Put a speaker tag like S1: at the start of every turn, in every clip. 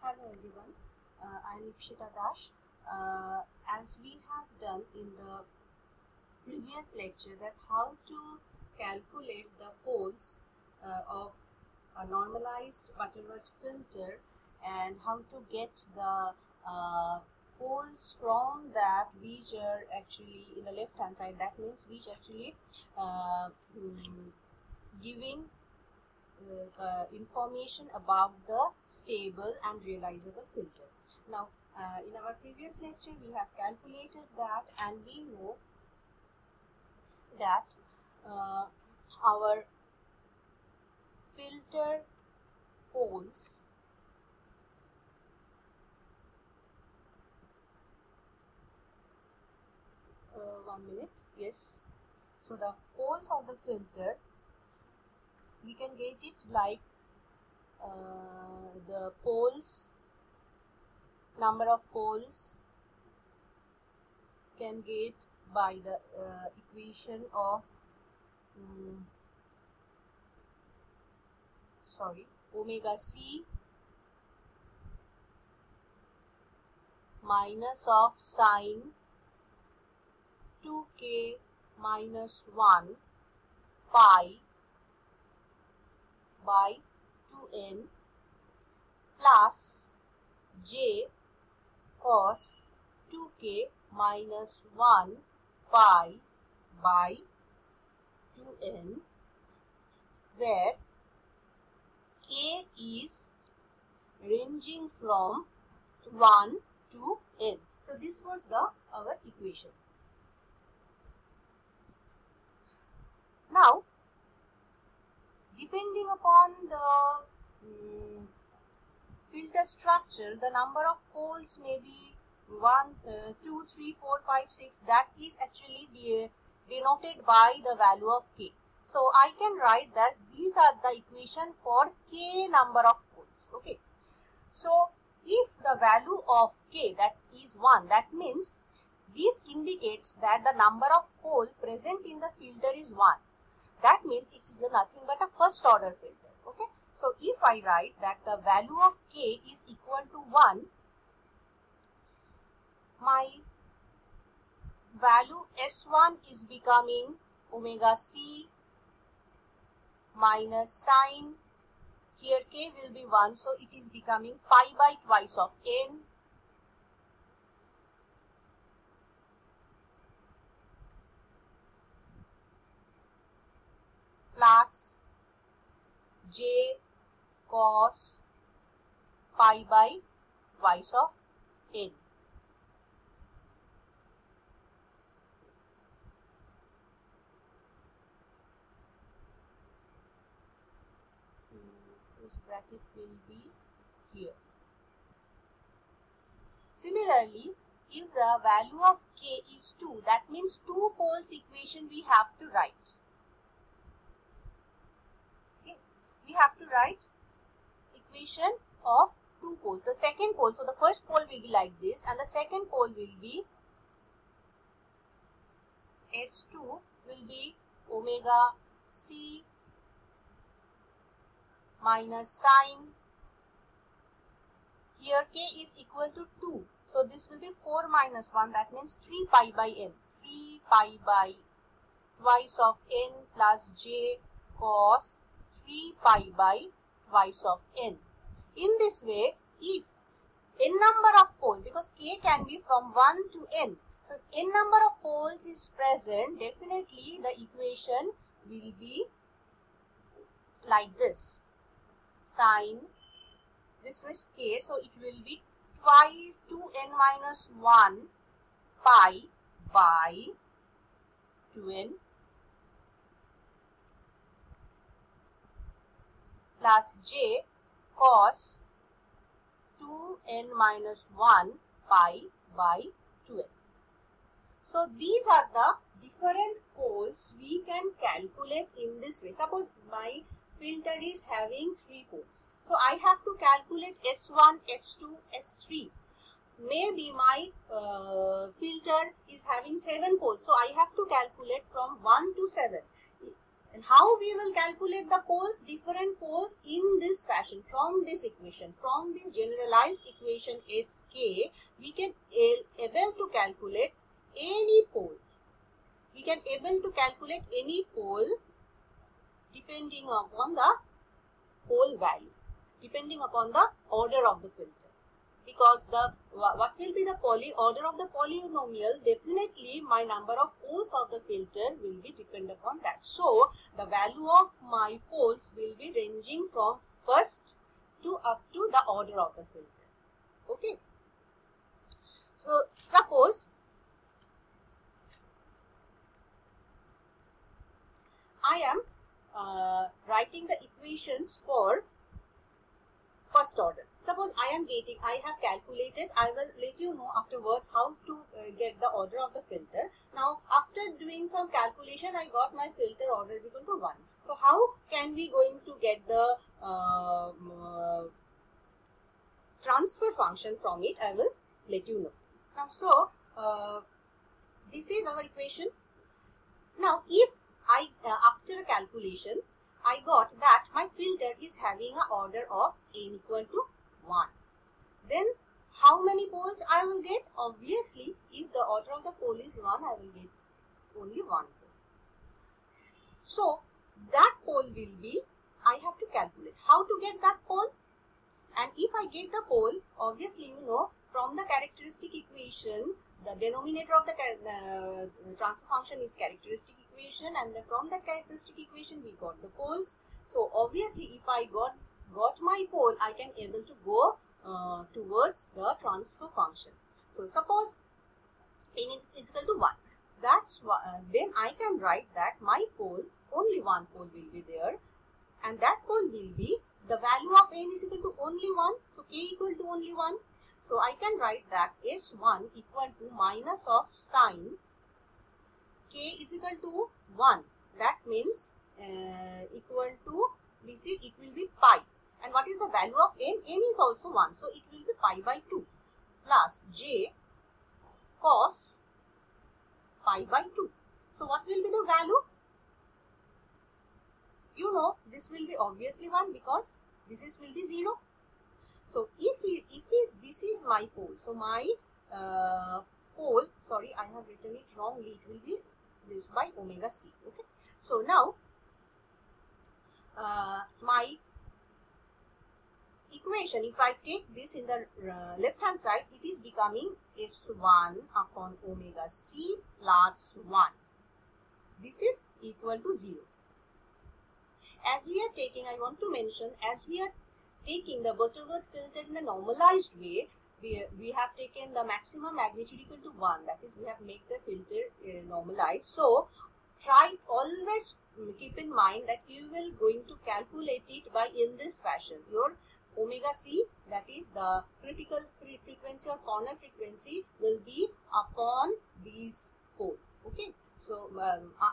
S1: Hello everyone, I am Ipshita Dash. As we have done in the previous lecture that how to calculate the poles of a normalized Butterworth filter and how to get the poles from that which are actually in the left hand side, that means which actually giving information about the stable and realizable filter. Now, in our previous lecture, we have calculated that, and we know that our filter poles so the poles of the filter, we can get it like the poles, number of poles can get by the equation of omega c minus of sine 2k minus 1 pi by 2n plus j cos 2k minus 1 pi by 2n, where k is ranging from 1 to n. So this was our equation. Now, depending upon the filter structure, the number of poles may be 1, 2, 3, 4, 5, 6. That is actually denoted by the value of k. So I can write that these are the equation for k number of poles. Okay. So if the value of k, that is 1, that means this indicates that the number of poles present in the filter is 1. That means it is nothing but a first order filter. Okay. So if I write that the value of k is equal to 1, my value S1 is becoming omega c minus sine, here k will be 1, so it is becoming pi by twice of n plus j cos pi by twice of n. This bracket will be here. Similarly, if the value of k is 2, that means 2 poles equation we have to write. We have to write equation of 2 poles. The second pole, so the first pole will be like this, and the second pole will be S2 will be omega c minus sine. Here k is equal to 2, so this will be 4 minus 1, that means 3 pi by n. 3 pi by twice of n plus j cos 3 pi by twice of n. In this way, if n number of poles, because k can be from 1 to n, so if n number of poles is present, definitely the equation will be like this. Sine, this is k, so it will be twice 2n minus 1 pi by 2n plus j cos 2n minus 1 pi by 2n. So these are the different poles we can calculate in this way. Suppose my filter is having 3 poles. So I have to calculate S1, S2, S3. Maybe my filter is having 7 poles. So I have to calculate from 1 to 7. And how we will calculate the poles? Different poles in this fashion, from this equation, from this generalized equation Sk, we can able to calculate any pole. We can able to calculate any pole depending upon the pole value, depending upon the order of the filter. Because what will be the order of the polynomial? Definitely my number of poles of the filter will be depend upon that. So the value of my poles will be ranging from first to up to the order of the filter. Okay. So suppose I am writing the equations for first order. Suppose I have calculated, I will let you know afterwards how to get the order of the filter. Now after doing some calculation, I got my filter order is equal to 1. So how can we going to get the transfer function from it? I will let you know. Now so this is our equation. Now if I after calculation I got that my filter is having an order of n equal to 1. Then how many poles I will get? Obviously, if the order of the pole is 1, I will get only 1 pole. So that pole will be, I have to calculate how to get that pole. And if I get the pole, obviously you know from the characteristic equation, the denominator of the transfer function is characteristic equation, and from that characteristic equation we got the poles. So obviously if I got my pole, I can able to go towards the transfer function. So suppose n is equal to 1. That's then I can write that my pole, only one pole will be there, and that pole will be the value of n is equal to only 1. So k equal to only 1. So I can write that S1 equal to minus of sine k is equal to 1. That means equal to, it will be pi. And what is the value of n? N is also 1. So it will be pi by 2 plus j cos pi by 2. So what will be the value? You know this will be obviously 1 because this will be 0. So this is my pole. So my pole, sorry, I have written it wrongly. It will be this by omega c. Okay. So now my equation, if I take this in the left hand side, it is becoming S1 upon omega c plus 1. This is equal to 0. As we are taking, I want to mention, as we are taking the Butterworth filter in a normalized way, we have taken the maximum magnitude equal to 1. That is, we have made the filter normalized. So try always keep in mind that you will going to calculate it by in this fashion. Your omega c, that is the critical frequency or corner frequency, will be upon these pole. Okay. So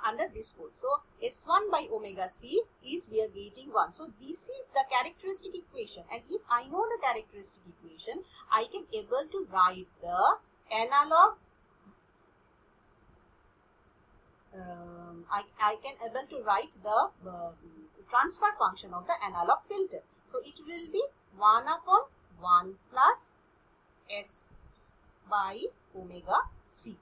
S1: under this pole. So S1 by omega c is we are getting 1. So this is the characteristic equation. And if I know the characteristic equation, I can able to write the analog. I can able to write the transfer function of the analog filter. So it will be 1 upon 1 plus S by omega c.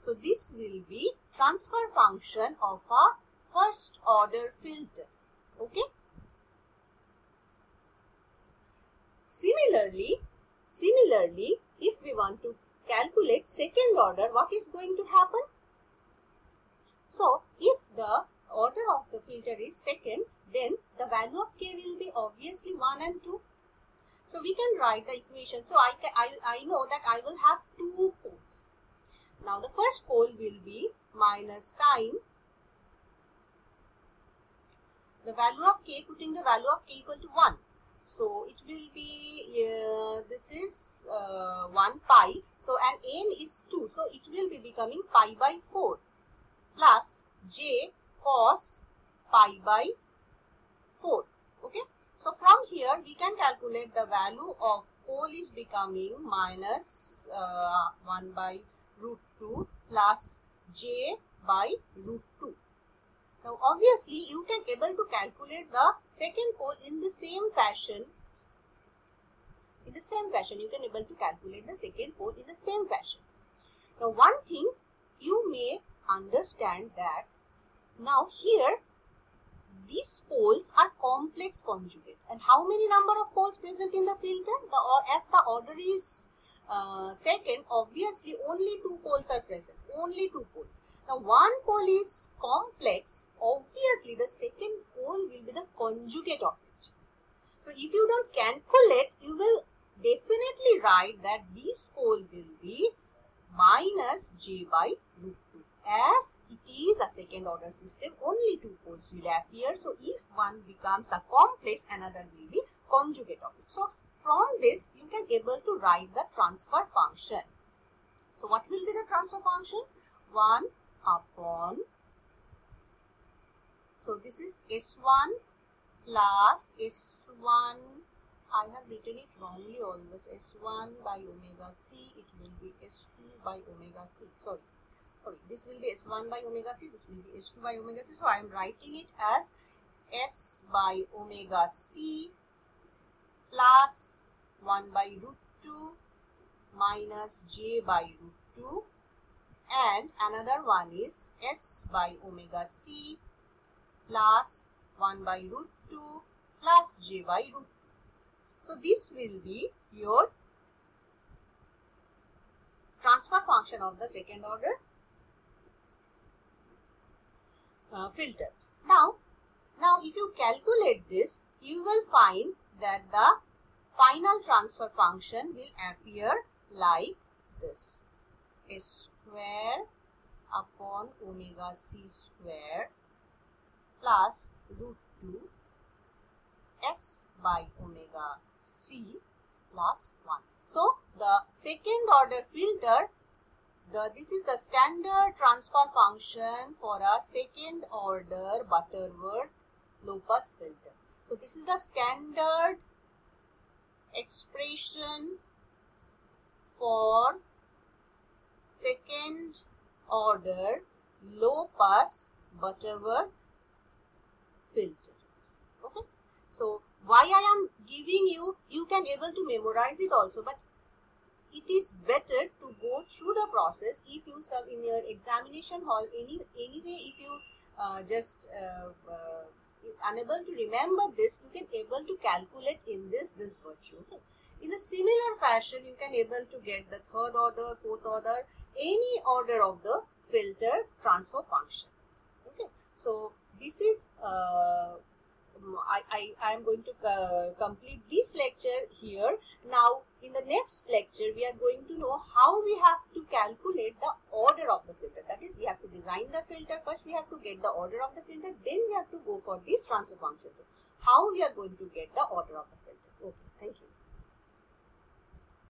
S1: So this will be transfer function of a first order filter. Okay. Similarly, if we want to calculate second order, what is going to happen? So if the order of the filter is second, then the value of k will be obviously 1 and 2. So we can write the equation. So I know that I will have 2 poles. Now the first pole will be minus sine the value of k, putting the value of k equal to 1. So it will be, this is 1 pi. So and n is 2. So it will be becoming pi by 4 plus j cos pi by 4. Okay. So from here we can calculate the value of pole is becoming minus 1 by root 2 plus j by root 2. Now obviously you can able to calculate the second pole in the same fashion. You can able to calculate the second pole in the same fashion. Now one thing you may understand that now here these poles are complex conjugate, and how many number of poles present in the filter? As the order is second, obviously only 2 poles are present, only 2 poles. Now one pole is complex, obviously the second pole will be the conjugate of it. So if you don't calculate, you will definitely write that this pole will be minus j by root 2. As it is a second order system, only 2 poles will appear. So if one becomes a complex, another will be conjugate of it. So from this you can able to write the transfer function. So what will be the transfer function? 1 upon, so this is S1 plus S1, I have written it wrongly always, S1 by omega c, it will be S2 by omega c, sorry, this will be S1 by omega c, this will be S2 by omega c, so I am writing it as S by omega c plus 1 by root 2 minus j by root 2, and another one is S by omega c plus 1 by root 2 plus j by root 2. So this will be your transfer function of the second order filter. Now if you calculate this, you will find that the final transfer function will appear like this: S square upon omega c square plus root 2 S by omega c plus 1. So the second order filter, this is the standard transfer function for a second order Butterworth low-pass filter. So this is the standard expression for second order low-pass Butterworth filter. Okay. So why I am giving you can able to memorize it also, but it is better to go through the process. If you serve in your examination hall, anyway, if you unable to remember this, you can able to calculate in this virtue. Okay. In a similar fashion, you can able to get the third order, fourth order, any order of the filter transfer function. Okay. So this is I am going to complete this lecture here. Now in the next lecture we are going to know how we have to calculate the order of the filter. That is, we have to design the filter. First we have to get the order of the filter, then we have to go for these transfer functions. So how we are going to get the order of the filter. Okay, thank you.